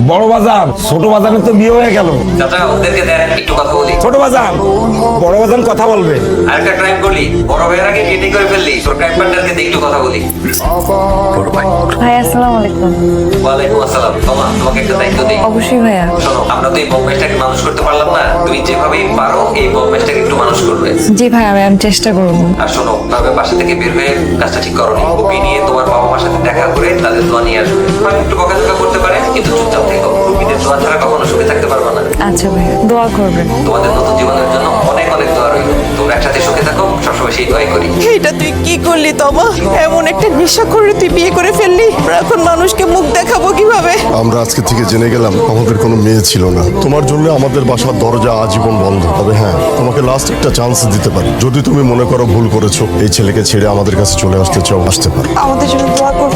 বড় বাজান, ছোট বাজানের তো বিয়ে হয়ে গেল। চাচা ওদেরকে দেন একটু কথা বলি। ছোট বাজান, বড় বাজান কথা বলবে। আরেকটা ক্রাইম করলি, বড় ভাইয়ের আগে কেটে করে ফেললি। তোর ক্রাইম পার্টনারকে দিয়ে একটু কথা বলি। বড় ভাই। ভাই আসসালামু আলাইকুম। ওয়ালাইকুম আসসালাম। তোমা তোমাকে একটা দায়িত্ব দিই। অবশ্যই ভাইয়া। শোনো, আমরা তো এই বম্বেশটাকে মানুষ করতে পারলাম না, তুমি যেভাবেই পারো এই বম্বেশটাকে একটু মানুষ করবে। জি ভাই, আমি চেষ্টা করবো। আর শোনো, তবে বাসা থেকে বের হয়ে কাজটা ঠিক করো। কপি নিয়ে তোমার বাবা মার সাথে দেখা করে তাদের দোয়া নিয়ে আসবে। হয়তো একটু বকাঝকা করতে পারে, কিন্তু চুপচাপ থেকো। রুগীদের দোয়া ছাড়া কখনো সুখে থাকতে পারবে না। আচ্ছা ভাইয়া, দোয়া করবেন। তোমাদের নতুন জীবনের জন্য অনেক অনেক দোয়া রইল। তোমরা একসাথে সুখে থাকো, সবসময় সেই দোয়াই করি। এটা তুই কি করলি তমা? এমন একটা নেশা করে তুই বিয়ে করে ফেললি। আমরা এখন মানুষকে মুখ দেখাবো কিভাবে? আমরা আজকে থেকে জেনে গেলাম আমাদের কোনো মেয়ে ছিল না। তোমার জন্য আমাদের বাসার দরজা আজীবন বন্ধ। তবে হ্যাঁ, তোমাকে লাস্ট একটা চান্স দিতে পারি। যদি তুমি মনে করো ভুল করেছো, এই ছেলেকে ছেড়ে আমাদের কাছে চলে আসতে চাও, আসতে পারো। আমাদের জন্য দোয়া কর।